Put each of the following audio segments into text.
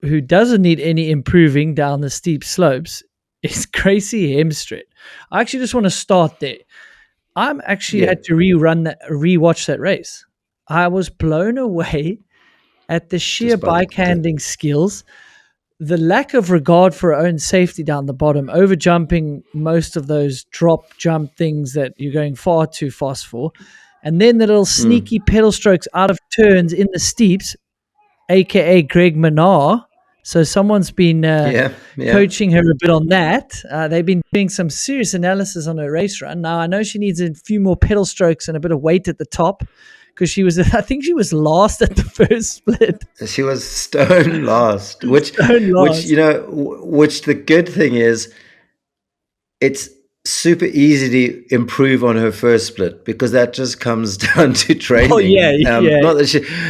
who doesn't need any improving down the steep slopes is Gracie Hemstreet. I actually just want to start there. I'm actually Yeah, had to rewatch that race. I was blown away at the sheer just by bike handling skills, the lack of regard for her own safety down the bottom, over jumping most of those drop jump things that you're going far too fast for, and then the little sneaky pedal strokes out of turns in the steeps, aka Greg Minnaar. So someone's been yeah, yeah. coaching her a bit on that. They've been doing some serious analysis on her race run. Now I know she needs a few more pedal strokes and a bit of weight at the top because she was, I think she was last at the first split. She was stone last, Stone which last. which the good thing is, it's super easy to improve on her first split because that just comes down to Oh yeah, training. yeah.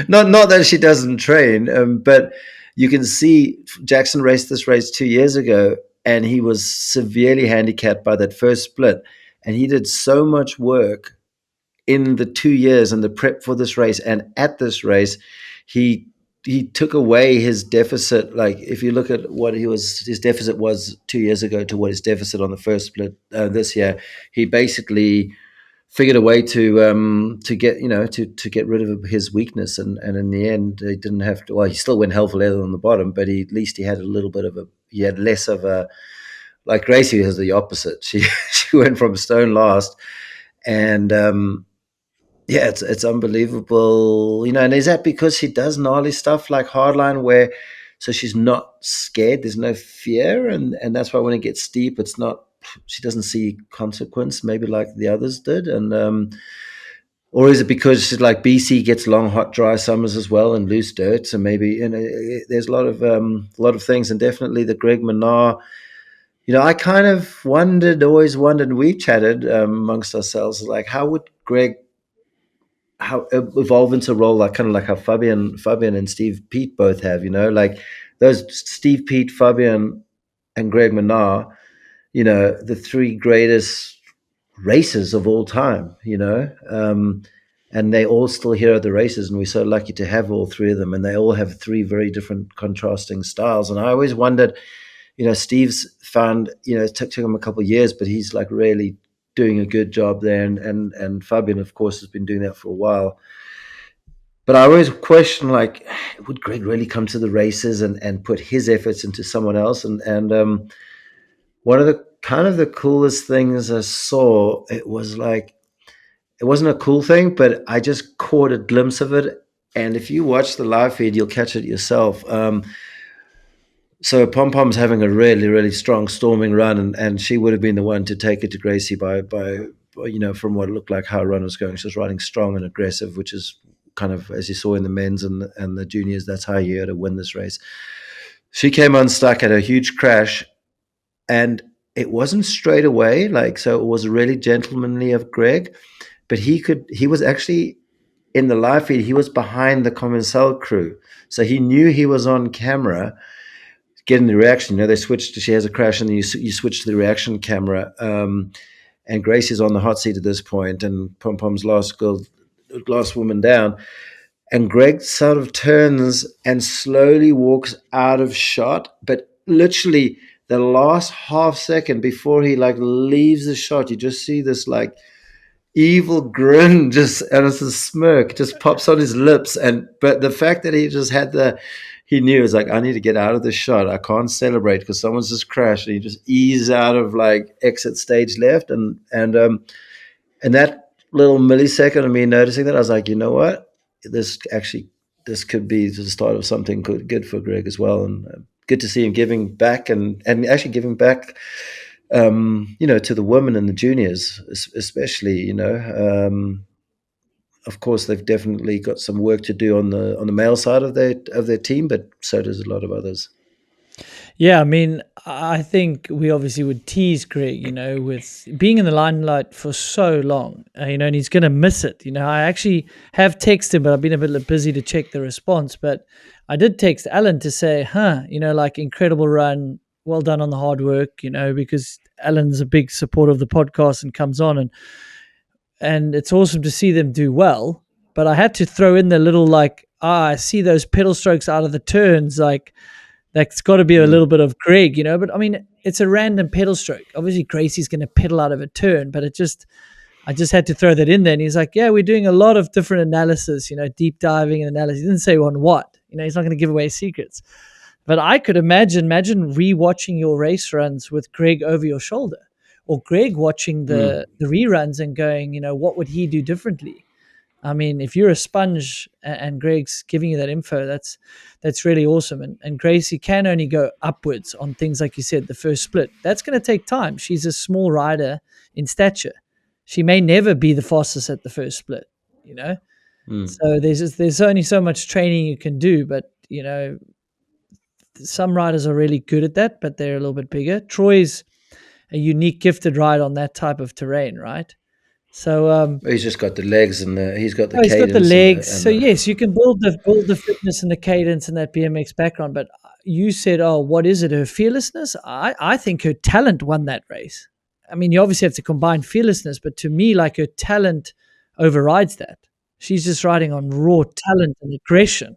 Not that she doesn't train, but you can see Jackson raced this race 2 years ago, and he was severely handicapped by that first split, and he did so much work in the 2 years and the prep for this race and at this race. He took away his deficit. Like if you look at what his deficit was 2 years ago to what his deficit on the first split this year, he basically figured a way to get to get rid of his weakness, and in the end he didn't have to. Well, he still went hell for leather on the bottom, but at least he had a little bit of a he had less of a, like Gracey has the opposite. She went from stone last, and yeah, it's unbelievable, And is that because she does gnarly stuff like hardline, where so she's not scared? There's no fear, and that's why when it gets steep, it's not. She doesn't see consequence, maybe like the others did, and or is it because she's like BC gets long, hot, dry summers as well, and loose dirt? So maybe there's a lot of things, and definitely the Greg Minnaar. I kind of always wondered, and we chatted amongst ourselves, like how would Greg how evolve into a role like kind of like how Fabian and Steve Pete both have, like those Steve Pete, Fabian, and Greg Minnaar, the three greatest racers of all time, and they all still here at the races, and we're so lucky to have all three of them, and they all have three very different contrasting styles. And I always wondered, Steve's found, it took him a couple of years, but he's like really doing a good job there, and Fabian, of course, has been doing that for a while. But I always question, like, would Greg really come to the races and put his efforts into someone else? And one of the kind of the coolest things I saw, it was like, it wasn't a cool thing, but I just caught a glimpse of it. And if you watch the live feed, you'll catch it yourself. So Pom Pom's having a really, really strong storming run, and she would have been the one to take it to Gracey by from what it looked like how her run was going. She was riding strong and aggressive, which is kind of, as you saw in the men's and the juniors, that's how you had to win this race. She came unstuck, had a huge crash, and it wasn't straight away, so it was really gentlemanly of Greg, but he was actually in the live feed, he was behind the Commensal crew, so he knew he was on camera getting the reaction. They switched. She has a crash, and you switch to the reaction camera. And Grace is on the hot seat at this point, and Pom Pom's last woman down. And Greg sort of turns and slowly walks out of shot, but literally the last half second before he leaves the shot, you just see this evil grin, and it's a smirk just pops on his lips. But the fact that he just had he knew, it's like, I need to get out of this shot. I can't celebrate because someone's just crashed. And he just eased out of exit stage left. And that little millisecond of me noticing that, I was like, you know what? This could be the start of something good for Greg as well. And good to see him giving back and actually giving back, to the women and the juniors, especially, of course, they've definitely got some work to do on the male side of their team, but so does a lot of others. Yeah, I mean, I think we obviously would tease Greg, with being in the limelight for so long, and he's going to miss it. I actually have texted him, but I've been a bit busy to check the response. But I did text Alan to say, incredible run, well done on the hard work, because Alan's a big supporter of the podcast and comes on, and it's awesome to see them do well. But I had to throw in the little I see those pedal strokes out of the turns, That's got to be a Mm. little bit of Greg, But I mean, it's a random pedal stroke. Obviously, Gracie's going to pedal out of a turn, but I just had to throw that in there. And he's like, yeah, we're doing a lot of different analysis, deep diving and analysis. He didn't say on what, he's not going to give away secrets. But I could imagine rewatching your race runs with Greg over your shoulder, or Greg watching Mm. the reruns and going, what would he do differently? I mean, if you're a sponge and Greg's giving you that info, that's really awesome. And Gracey can only go upwards on things like you said, the first split. That's going to take time. She's a small rider in stature. She may never be the fastest at the first split, you know. Mm. So there's only so much training you can do, but some riders are really good at that, but they're a little bit bigger. Troy's a unique, gifted rider on that type of terrain, right? So He's just got the legs and he's got the oh, he's got the cadence legs. and So yes, you can build the fitness and the cadence and that BMX background. But you said, oh, what is it? Her fearlessness? I think her talent won that race. I mean, you obviously have to combine fearlessness, but to me, like her talent overrides that. She's just riding on raw talent and aggression.